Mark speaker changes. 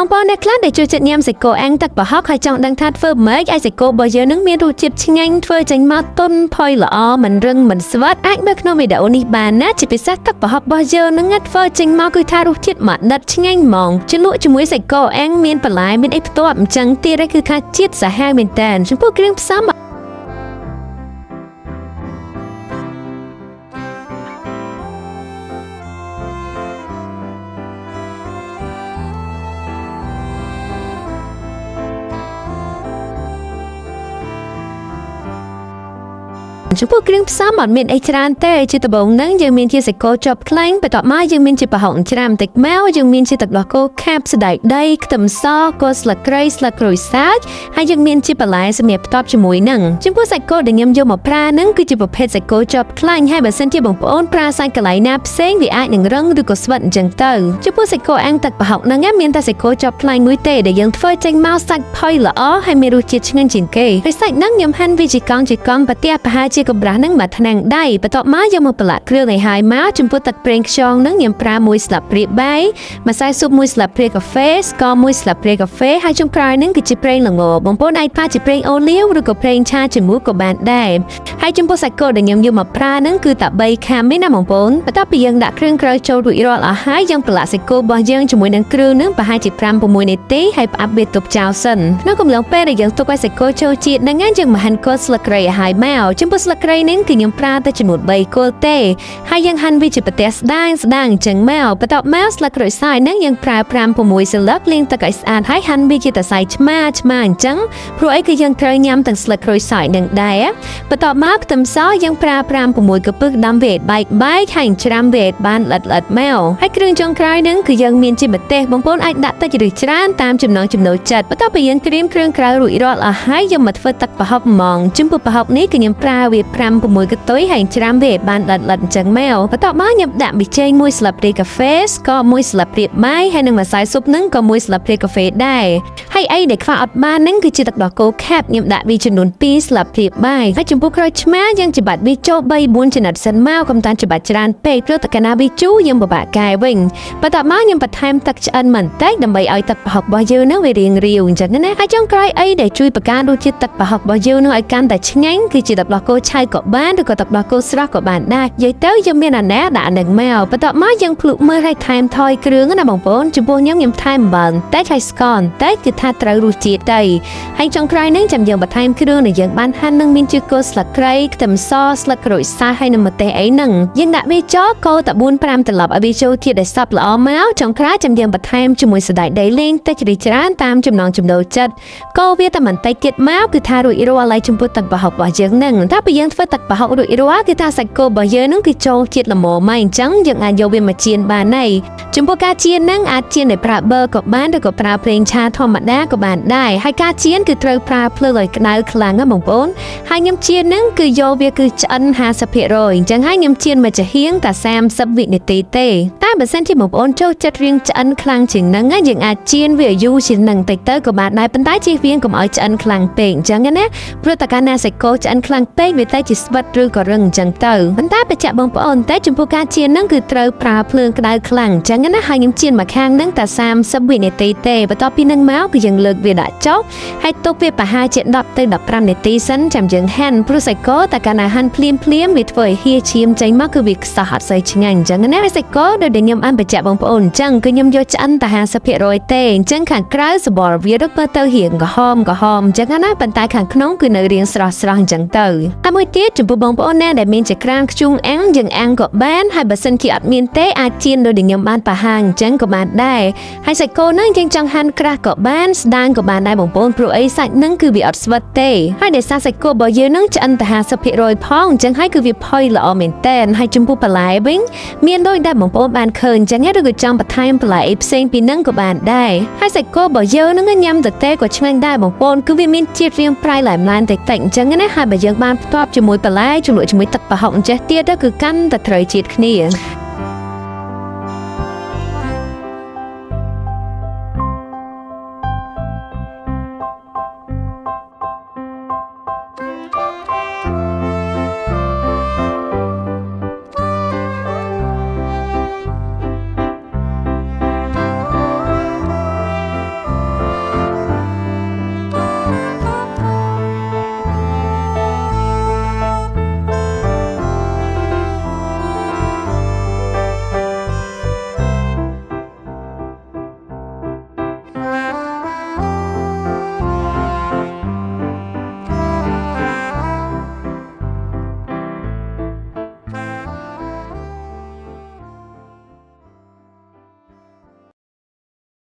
Speaker 1: បងប្អូនអ្នកខ្លះដែលចូលចិត្តញ៉ាំសាច់គោអាំងទឹកប្រហុកហើយចង់ដឹងថាធ្វើម៉េចឲ្យសាច់គោរបស់យើងនឹងមានរសជាតិឆ្ងាញ់ធ្វើចេញមកទន់ផុយល្អមិនរឹងមិនស្វិតអាចមើលក្នុងវីដេអូនេះបានណាជាពិសេសទឹកប្រហុករបស់យើងនឹងធ្វើចេញមកគឺថារសជាតិមកដិតឆ្ងាញ់ហ្មងជ្រលក់ជាមួយសាច់គោអាំងមានបន្លែមានអីផ្ទាប់អញ្ចឹងទៀតគឺថាជាតិសាហាវមែនតើចំពោះគ្រឿងផ្សំចំពោះគ្រឿងផ្សំអត់មានអីច្រើនទេជាដំបូងហ្នឹងយើងមានជាសាច់គោជាប់ខ្លាញ់បន្ទាប់មកយើងមានជាប្រហុកច្រាមតិចមកយើងមានជាទឹកដោះគោខាប់ស្តៅដីខ្ទឹមសគល់ស្លឹកគ្រៃស្លឹកក្រូចសើចហើយយើងមានជាបន្លែសម្រាប់ផ្ទាប់ជាមួយហ្នឹងចំពោះសាច់គោដែលខ្ញុំយកមកប្រើហ្នឹងគឺជាប្រភេទសាច់គោជាប់ខ្លាញ់ហើយបើសិនជាបងប្អូនប្រើសាច់កន្លែងណាផ្សេងវាអាចនឹងរឹងឬក៏ស្វិតអញ្ចឹងទៅចំពោះសាច់គោអាំងទឹកប្រហុកហ្នឹងមានតែសាច់គោជាប់ខ្លាញ់មួយទេដែលយើងធ្វើចេញមកសាច់ផុយល្អហើយមានរសជាតិឆ្ងាញ់ជាងគេហើយសាច់ហ្នឹងខ្ញុំហាន់វាជាកង់ប្រទះប្រហែលជាកម្រាស់ហ្នឹងមួយថ្នាំងដៃបន្ទាប់មកយកមកប្រឡាក់គ្រឿងឲ្យហើយមកចំពោះទឹកប្រេងខ្យងហ្នឹងខ្ញុំប្រើមួយស្លាបព្រាបាយម្សៅស៊ុបមួយស្លាបព្រាកាហ្វេស្ករមួយស្លាបព្រាកាហ្វេហើយចុងក្រោយហ្នឹងគឺជាប្រេងល្ងបងប្អូនអាចប្រើជាប្រេងអូលីវឬក៏ប្រេងឆាជាមួយក៏បានដែរហើយចំពោះសាច់គោដែលខ្ញុំយកមកប្រើហ្នឹងគឺតែ3ខាំទេណាបងប្អូនបន្ទាប់ពីយើងដាក់គ្រឿងក្រៅចូលរួចរាល់អស់ហើយយើងប្រឡាក់សាច់គោរបស់យើងជាមួយនឹងគ្រឿងហ្នឹងប្រហែលជា5-6នាទីហើយផ្អាប់វាទុកចោលសិនក្នុងកំឡុងពេលដែលយើងទុកឲ្យសាច់គោចូលជាតិហ្នឹងយើងមកហាន់គល់ស្លឹកគ្រៃឲ្យហើយមកចំពោះស្លឹកគ្រៃហ្នឹងគឺខ្ញុំប្រើតែចំនួន3គល់ទេហើយយើងហាន់វាជាប្រទះស្ដាងអញ្ចឹងមកបន្ទាប់មកស្លឹកក្រូចសើចហ្នឹងយើងប្រើ5-6សន្លឹកលាងទឹកឲ្យស្អាតហើយហាន់វាជាតសៃឆ្មាអញ្ចឹងព្រោះអីគឺយើងត្រូវញ៉ាំទាំងស្លឹកក្រូចសើចនឹងដែរបន្ទាប់មកខ្ទឹមសយើងប្រើ5-6កពឹសដាំវាបែកហើយច្រាំវាបានល្អិតមកហើយគ្រឿងចុងក្រោយហ្នឹងគឺយើងមានជាម្ទេសបងប្អូនអាចដាក់តិចឬច្រើនតាមចំណង់ចំណូលចិត្តបន្ទាប់ពីយើងត្រៀមគ្រឿងក្រៅរួចរាល់អស់ហើយយើងមកធ្វើទឹកប្រហុកហ្មងចំពោះប្រហុកនេះគឺខ្ញុំប្រើវា5-6កតុយហើយច្រាំវាបានល្អិតអញ្ចឹងមកបន្ទាប់មកខ្ញុំដាក់ប៊ីចេងមួយស្លាបព្រាកាហ្វេស្ករមួយស្លាបព្រាបាយហើយនិងម្សៅស៊ុបហ្នឹងក៏មួយស្លាបព្រាកាហ្វេដែរហើយអីដែលខ្វះអត់បានហ្នឹងគឺជាទឹកដោះគោខាប់ខ្ញុំដាក់វាចំនួន2ស្លាបព្រាបាយហើយចំពោះក្រូចឆ្មាយើងច្របាច់វាចូល3-4ចំណិតសិនមកកុំតាន់ច្របាច់ច្រើនពេកព្រោះតែកាលណាវាជូរយើងពិបាកកែវិញបន្ទាប់មកខ្ញុំបន្ថែមទឹកឆ្អិនបន្តិចដើម្បីឲ្យទឹកប្រហុករបស់យើងហ្នឹងវារាងរាវអញ្ចឹងណាហើយចុងក្រោយអីដែលជួយបង្កើនរសជាតិទឹកប្រហុករបស់យើងហ្នឹងឲ្យកាន់តែឆ្ងាញ់គឺជាទឹកដោះគោឆៅក៏បានឬក៏ទឹកដោះគោស្រស់ក៏បានដែរនិយាយទៅយើងមានអាណាដាក់នឹងមកបន្ទាប់មកយើងភ្លុកមើលឲ្យថែមថយគ្រឿងណាបងប្អូនចំពោះខ្ញុំថែមអំបិលតែហើយស្ករតែគឺថាត្រូវរសជាតិទៅហើយចុងក្រោយហ្នឹងចាំយើងបន្ថែមគ្រឿងដែលយើងបានហាន់នឹងមានជាគល់ស្លឹកគ្រៃខ្ទឹមសស្លឹកក្រូចសើចហើយនិងម្ទេសអីហ្នឹងយើងដាក់វាចូលកូរតែ4-5ត្រឡប់ឲ្យវាចូលជាតិឲ្យសព្វល្អមកចុងក្រោយចាំយើងបន្ថែមជាមួយសណ្តែកដីលីងតិចឬច្រើនតាមចំណង់ចំណូលចិត្តកូរវាតែបន្តិចទៀតមកគឺថារួចរាល់ហើយចំពោះទឹកប្រហុករបស់យើងហ្នឹងតែពេលយើងធ្វើទឹកប្រហុករួចរាល់គឺថាសាច់គោរបស់យើងហ្នឹងគឺចូលជាតិល្មមមកអញ្ចឹងយើងអាចយកវាមកចៀនបានហើយចំពោះការចៀនហ្នឹងអាចចៀនដោយប្រើប៊ឺក៏បានឬក៏ប្រើប្រេងឆាធម្មតាក៏បានដែរហើយការចៀនគឺត្រូវប្រើភ្លើងឲ្យក្តៅខ្លាំងណាបងប្អូនហើយខ្ញុំចៀនហ្នឹងគឺយកវាគឺឆ្អិន 50% អញ្ចឹងហើយខ្ញុំចៀនមកចំហៀងតែ30វិនាទីទេតែបើសិនជាបងប្អូនចូលចិត្តរៀងឆ្អិនខ្លាំងជាងហ្នឹងយើងអាចចៀនវាយូរជាងហ្នឹងតិចទៅក៏បានដែរប៉ុន្តែជៀសវាងកុំឲ្យឆ្អិនខ្លាំងពេកអញ្ចឹងណាព្រោះតែកាលណាសាច់គោឆ្អិនខ្លាំងពេកវាតែជាស្វិតឬក៏រឹងអញ្ចឹងទៅប៉ុន្តែបញ្ជាក់បងប្អូនតែចំពោះការចៀនហ្នឹងគឺត្រូវប្រើភ្លើងក្តៅខ្លាំងអញ្ចឹងណាហើយខ្ញុំចៀនមកខាងហ្នឹងតែ30វិនាទីទេបន្ទាប់ពីហ្នឹងមកគឺយើងលើកវាដាក់ចុះហើយទុកវាប្រហែលជា10-15នាទីសិនចាំយើងហាន់ព្រោះសាច់គោតែកាលណាហាន់ភ្លាមវាធ្វើឲ្យហៀឈាមចេញមកគឺវាខ្សោះអត់សូវឆ្ងាញ់អញ្ចឹងណាសាច់គោដូចដែលខ្ញុំបញ្ជាក់បងប្អូនអញ្ចឹងគឺខ្ញុំយកឆ្អិនតែ 50% ទេអញ្ចឹងខាងក្រៅសបល់វារឹកទៅរៀងក្រហមអញ្ចឹងណាប៉ុន្តែខាងក្នុងគឺនៅរៀងស្រស់អញ្ចឹងទៅហើយមួយទៀតចំពោះបងប្អូនណាដែលមានចក្រានខ្ជុងអាំងយើងអាំងក៏បានហើយបើសិនជាអត់មានទេអាចចៀនដូចដែលខ្ញុំបានបង្ហាញអញ្ចឹងក៏បានដែរហើយសាច់គោហ្នឹងយើងចង់ហាន់ក្រាស់ក៏បានស្ដាងក៏បានដែរបងប្អូនព្រោះអីសាច់ហ្នឹងគឺវាអត់ស្វិតទេហើយដោយសារសាច់គោរបស់យើងហ្នឹងឆ្អិនតែ 50% ផងអញ្ចឹងហើយគឺវាផុយល្អមែនតើហើយចំពោះបន្លែវិញមានដូចដែលបងប្អូនបានឃើញអញ្ចឹងឬក៏ចង់បន្ថែមបន្លែអីផ្សេងពីហ្នឹងក៏បានដែរហើយសាច់គោរបស់យើងហ្នឹងញ៉ាំទៅទេក៏ឆ្ងាញ់ដែរបងប្អូនគឺវាមានជាតិរាងប្រៃឡែមឡានតិចអញ្ចឹងណាហើយបើយើងបានផ្ទាប់ជាមួយបន្លែជ្រលក់ជាមួយទឹកប្រហុកអញ្ចេះទៀតគឺកាន់តែត្រូវជាតិគ្នា